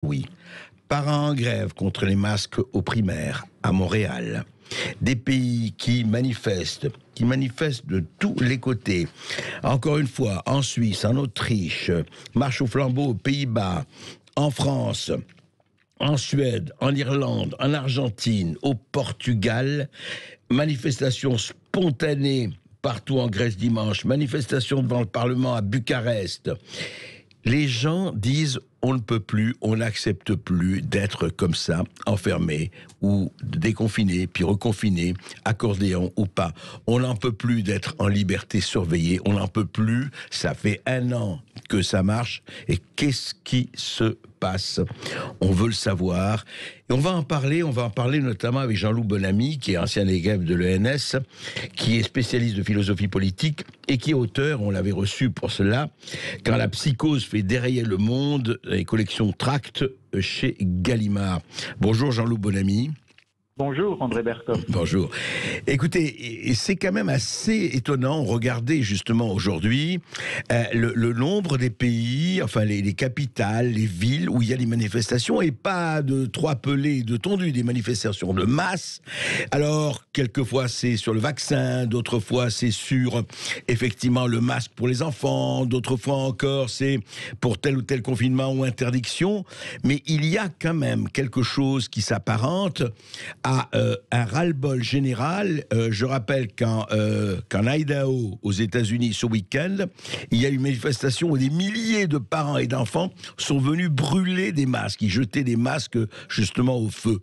Oui. Parents en grève contre les masques aux primaires à Montréal. Des pays qui manifestent de tous les côtés. Encore une fois, en Suisse, en Autriche, marche au flambeau aux Pays-Bas, en France, en Suède, en Irlande, en Argentine, au Portugal. Manifestations spontanées partout en Grèce dimanche. Manifestations devant le Parlement à Bucarest. Les gens disent on ne peut plus, on n'accepte plus d'être comme ça, enfermé ou déconfiné, puis reconfiné, accordéon ou pas. On n'en peut plus d'être en liberté surveillée, on n'en peut plus. Ça fait 1 an que ça marche. Et qu'est-ce qui se passe? On veut le savoir. Et on va en parler notamment avec Jean-Loup Bonamy, qui est ancien élève de l'ENS, qui est spécialiste de philosophie politique et qui est auteur, on l'avait reçu pour cela, Quand la psychose fait dérailler le monde, les collections Tracts chez Gallimard. Bonjour Jean-Loup Bonamy. Bonjour André Berkoff. Bonjour. Écoutez, c'est quand même assez étonnant. Regardez justement aujourd'hui le nombre des pays, enfin les capitales, les villes où il y a des manifestations et pas de trois pelés de tondu, des manifestations de masse. Alors, quelquefois c'est sur le vaccin, d'autres fois c'est sur effectivement le masque pour les enfants, d'autres fois encore c'est pour tel ou tel confinement ou interdiction. Mais il y a quand même quelque chose qui s'apparente à un ras-le-bol général. Je rappelle qu'en Idaho, aux États-Unis, ce week-end, il y a eu une manifestation où des milliers de parents et d'enfants sont venus brûler des masques, ils jetaient des masques justement au feu.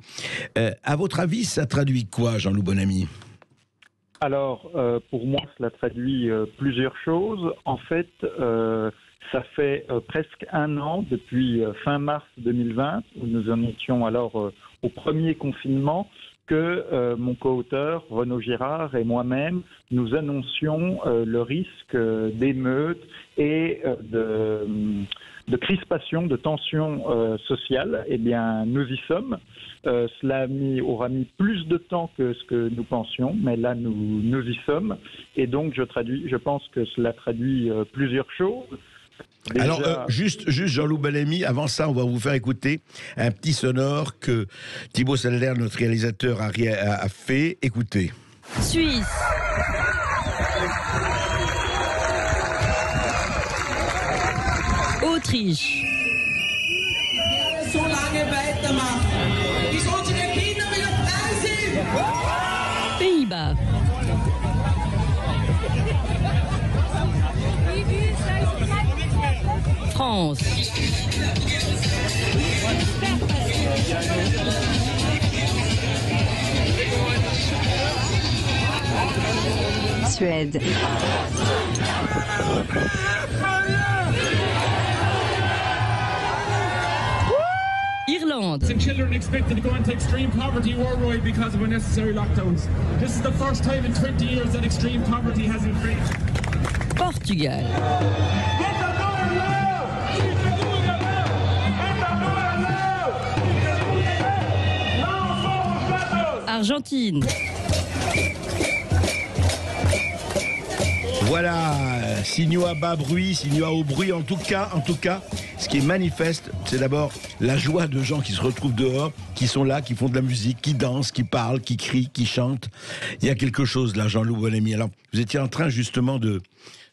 À votre avis, ça traduit quoi, Jean-Loup Bonamy ? Alors, pour moi, cela traduit plusieurs choses. En fait, ça fait presque 1 an, depuis fin mars 2020, où nous en étions alors au premier confinement, que mon co-auteur, Renaud Girard, et moi-même, nous annoncions le risque d'émeutes et de crispation, de tension sociale. Eh bien, nous y sommes. Cela aura mis plus de temps que ce que nous pensions, mais là, nous y sommes. Et donc, je pense que cela traduit plusieurs choses. Déjà... Alors, juste Jean-Loup Bonamy, avant ça, on va vous faire écouter un petit sonore que Thibaut Selder, notre réalisateur, a fait. Écoutez. Suisse. Autriche. Pays-Bas. France. Suède. Irlande. Children expected to go into extreme poverty worldwide because of unnecessary lockdowns. This is the first time in 20 years that extreme poverty has increased. Portugal. Argentine. Voilà, signaux à bas bruit, signaux à haut bruit. En tout cas, ce qui est manifeste, c'est d'abord la joie de gens qui se retrouvent dehors, qui sont là, qui font de la musique, qui dansent, qui parlent, qui crient, qui chantent. Il y a quelque chose là, Jean-Loup Bonamy. Alors, vous étiez en train justement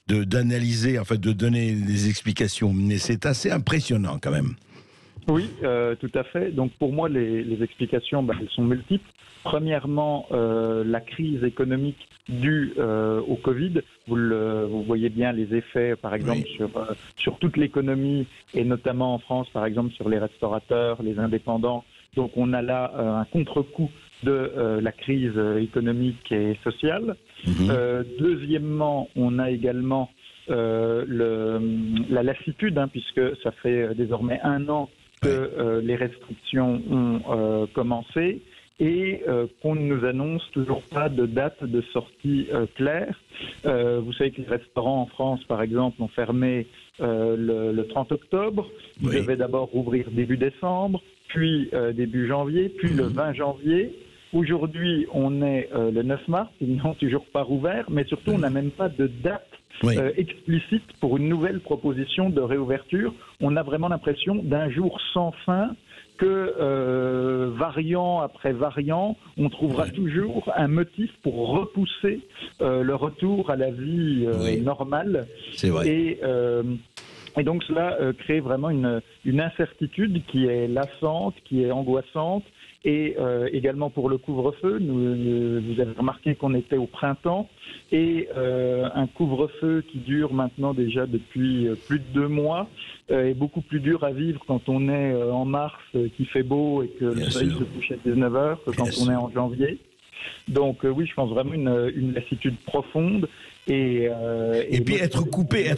d'analyser, en fait, de donner des explications, mais c'est assez impressionnant quand même. Oui, tout à fait. Donc pour moi, les explications, elles sont multiples. Premièrement, la crise économique due au Covid. Vous voyez bien les effets, par exemple, oui, sur toute l'économie, et notamment en France, par exemple, sur les restaurateurs, les indépendants. Donc on a là un contre-coup de la crise économique et sociale. Deuxièmement, on a également la lassitude, puisque ça fait désormais 1 an que les restrictions ont commencé et qu'on ne nous annonce toujours pas de date de sortie claire. Vous savez que les restaurants en France, par exemple, ont fermé le 30 octobre. Ils devaient d'abord rouvrir début décembre, puis début janvier, puis le 20 janvier. Aujourd'hui, on est le 9 mars, ils n'ont toujours pas rouvert, mais surtout, on n'a même pas de date explicite pour une nouvelle proposition de réouverture. On a vraiment l'impression d'un jour sans fin que variant après variant, on trouvera toujours un motif pour repousser le retour à la vie normale. C'est vrai. Et donc cela crée vraiment une incertitude qui est lassante, qui est angoissante. Et également pour le couvre-feu, vous avez remarqué qu'on était au printemps et un couvre-feu qui dure maintenant déjà depuis plus de 2 mois est beaucoup plus dur à vivre quand on est en mars, qu'il fait beau et que le soleil se couche à 19h que quand on est en janvier. Donc oui, je pense vraiment une lassitude profonde. Et puis être coupé.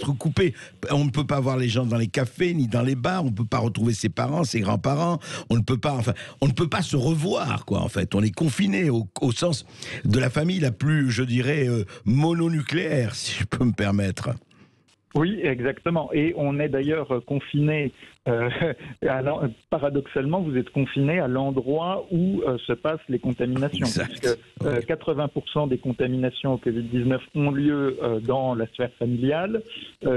On ne peut pas voir les gens dans les cafés ni dans les bars. On ne peut pas retrouver ses parents, ses grands-parents. On ne peut pas se revoir, quoi. En fait, on est confiné au sens de la famille la plus, je dirais, mononucléaire, si je peux me permettre. Oui, exactement. Et on est d'ailleurs confiné, paradoxalement, vous êtes confiné à l'endroit où se passent les contaminations. Exact. Puisque 80% des contaminations au Covid-19 ont lieu dans la sphère familiale,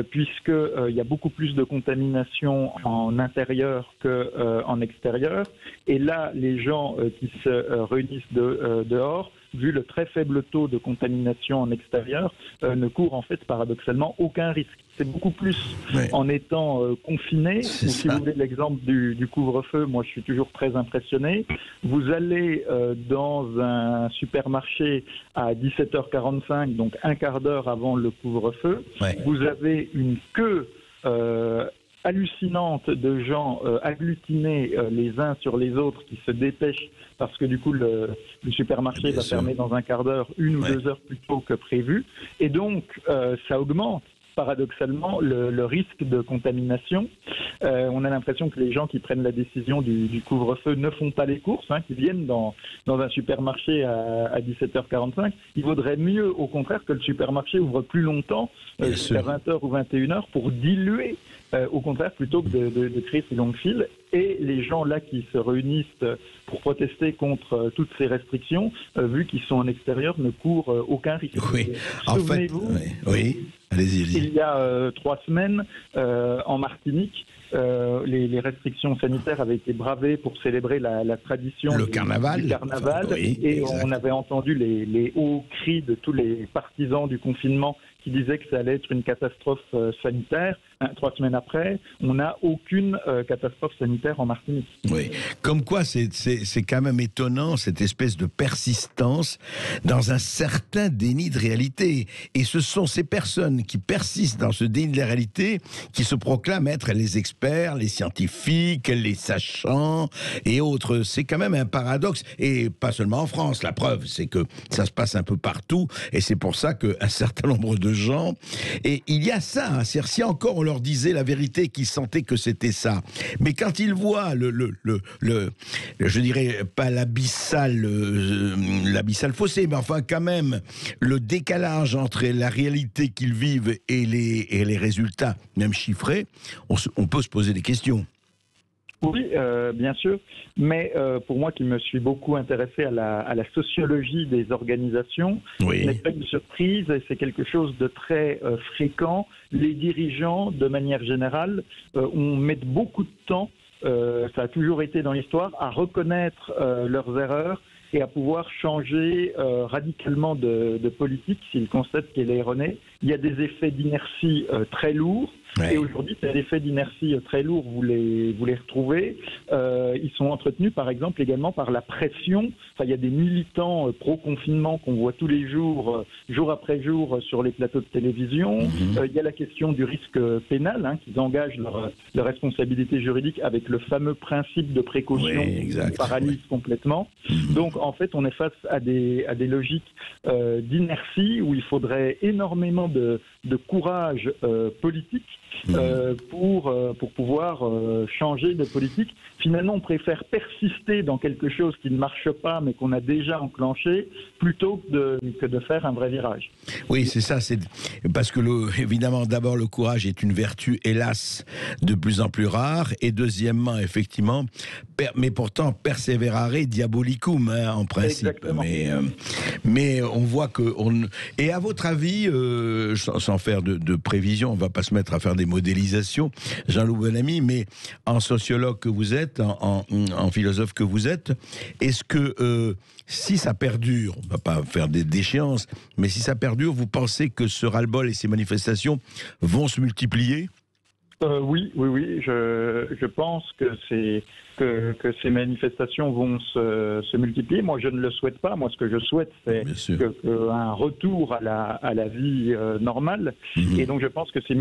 puisqu'il y a beaucoup plus de contaminations en intérieur qu'en extérieur. Et là, les gens qui se réunissent dehors, vu le très faible taux de contamination en extérieur, ne courent en fait paradoxalement aucun risque. C'est beaucoup plus en étant confiné. Si vous voulez l'exemple du couvre-feu, moi je suis toujours très impressionné. Vous allez dans un supermarché à 17h45, donc un quart d'heure avant le couvre-feu. Vous avez une queue hallucinante de gens agglutinés les uns sur les autres qui se dépêchent parce que du coup le supermarché va fermer dans un quart d'heure, 1 ou 2 heures plus tôt que prévu. Et donc ça augmente paradoxalement le risque de contamination. On a l'impression que les gens qui prennent la décision du couvre-feu ne font pas les courses, qui viennent dans un supermarché à 17h45. Il vaudrait mieux, au contraire, que le supermarché ouvre plus longtemps, jusqu'à 20h ou 21h, pour diluer, au contraire, plutôt que de créer ces longues files. Et les gens là qui se réunissent pour protester contre toutes ces restrictions, vu qu'ils sont en extérieur, ne courent aucun risque. Oui, en fait, allez-y. Il y a 3 semaines, en Martinique, les restrictions sanitaires avaient été bravées pour célébrer la tradition du carnaval. Et on avait entendu les hauts cris de tous les partisans du confinement qui disaient que ça allait être une catastrophe sanitaire. 3 semaines après, on n'a aucune catastrophe sanitaire en Martinique. Oui, comme quoi c'est quand même étonnant, cette espèce de persistance dans un certain déni de réalité. Et ce sont ces personnes qui persistent dans ce déni de la réalité qui se proclament être les experts, les scientifiques, les sachants et autres. C'est quand même un paradoxe, et pas seulement en France. La preuve, c'est que ça se passe un peu partout, et c'est pour ça qu'un certain nombre de gens... Et il y a ça, c'est-à-dire si encore on leur disait la vérité, qu'ils sentaient que c'était ça. Mais quand ils voient je dirais pas l'abyssal fossé, mais enfin quand même le décalage entre la réalité qu'ils vivent et les résultats, même chiffrés, on peut se poser des questions. Oui, bien sûr, mais pour moi qui me suis beaucoup intéressé à la sociologie des organisations, ce n'est pas une surprise, c'est quelque chose de très fréquent. Les dirigeants, de manière générale, mettent beaucoup de temps, ça a toujours été dans l'histoire, à reconnaître leurs erreurs et à pouvoir changer radicalement de politique s'ils constatent qu'elle est erronée. Il y a des effets d'inertie très lourds. Et aujourd'hui, ces effets d'inertie très lourds, vous les retrouvez. Ils sont entretenus, par exemple, également par la pression. Enfin, il y a des militants pro-confinement qu'on voit tous les jours, jour après jour, sur les plateaux de télévision. Il y a la question du risque pénal, qu'ils engagent leur responsabilité juridique avec le fameux principe de précaution qui paralyse complètement. Donc, en fait, on est face à des logiques d'inertie où il faudrait énormément de courage politique pour pouvoir changer de politique. Finalement, on préfère persister dans quelque chose qui ne marche pas, mais qu'on a déjà enclenché, plutôt que de faire un vrai virage. Oui, c'est ça. C'est parce que, évidemment, d'abord, le courage est une vertu, hélas, de plus en plus rare. Et deuxièmement, effectivement, mais pourtant, perseverare diabolicum, hein, en principe. Exactement. Mais on voit que... Et à votre avis, sans faire de prévision, on ne va pas se mettre à faire des modélisations, Jean-Loup Bonamy, mais en sociologue que vous êtes, en philosophe que vous êtes, est-ce que si ça perdure, on ne va pas faire d'échéances, mais si ça perdure, vous pensez que ce ras-le-bol et ces manifestations vont se multiplier ? Oui, je pense que ces manifestations vont se multiplier. Moi, je ne le souhaite pas. Moi, ce que je souhaite, c'est un retour à la vie normale. Et donc, je pense que ces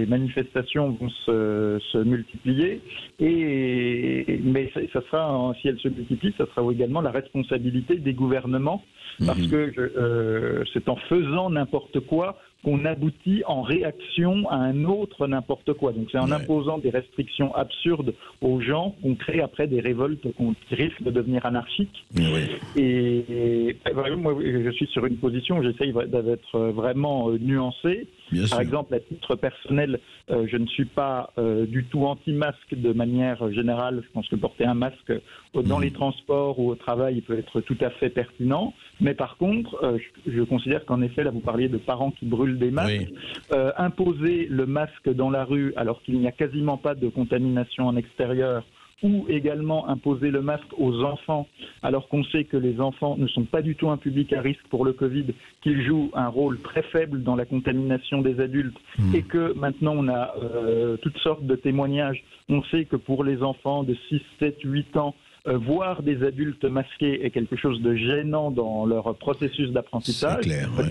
manifestations vont se multiplier. Mais ça sera, si elles se multiplient, ça sera également la responsabilité des gouvernements, parce que c'est en faisant n'importe quoi qu'on aboutit en réaction à un autre n'importe quoi. Donc c'est en imposant des restrictions absurdes aux gens qu'on crée après des révoltes qui risquent de devenir anarchiques. Et moi, je suis sur une position où j'essaye d'être vraiment nuancé. Par exemple, à titre personnel, je ne suis pas du tout anti-masque de manière générale. Je pense que porter un masque dans les transports ou au travail peut être tout à fait pertinent. Mais par contre, je considère qu'en effet, là vous parliez de parents qui brûlent des masques. Imposer le masque dans la rue alors qu'il n'y a quasiment pas de contamination en extérieur, ou également imposer le masque aux enfants, alors qu'on sait que les enfants ne sont pas du tout un public à risque pour le Covid, qu'ils jouent un rôle très faible dans la contamination des adultes, et que maintenant on a toutes sortes de témoignages. On sait que pour les enfants de 6, 7, 8 ans, voir des adultes masqués est quelque chose de gênant dans leur processus d'apprentissage.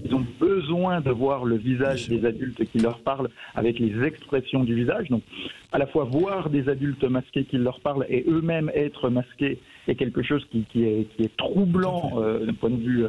Ils ont besoin de voir le visage des adultes qui leur parlent avec les expressions du visage. Donc, à la fois voir des adultes masqués qui leur parlent et eux-mêmes être masqués est quelque chose qui est troublant d'un point de vue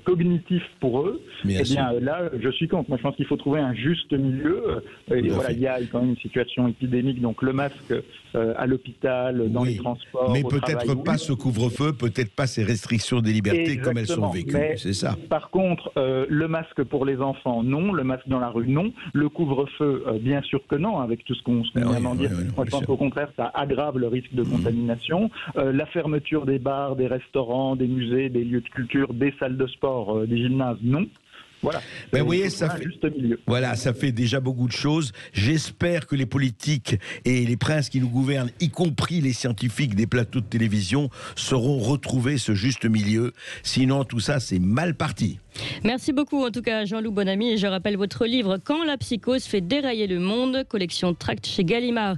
cognitif pour eux. Eh bien, là, je suis contre. Moi, je pense qu'il faut trouver un juste milieu. Il y a quand même une situation épidémique, donc le masque à l'hôpital, dans les transports, mais peut-être pas ce couvre-feu, peut-être pas ces restrictions des libertés comme elles sont vécues. C'est ça. Par contre, le masque pour les enfants, non. Le masque dans la rue, non. Le couvre-feu, bien sûr que non, avec tout ce qu'on vient d'en dire. Moi, je pense qu'au contraire, ça aggrave le risque de contamination. La fermeture des bars, des restaurants, des musées, des lieux de culture, des salles de sport, des gymnases, non. Voilà. Ben vous voyez, ça fait déjà beaucoup de choses. J'espère que les politiques et les princes qui nous gouvernent, y compris les scientifiques des plateaux de télévision, sauront retrouver ce juste milieu. Sinon, tout ça, c'est mal parti. Merci beaucoup, en tout cas, Jean-Loup Bonamy. Et je rappelle votre livre « Quand la psychose fait dérailler le monde », collection Tract chez Gallimard.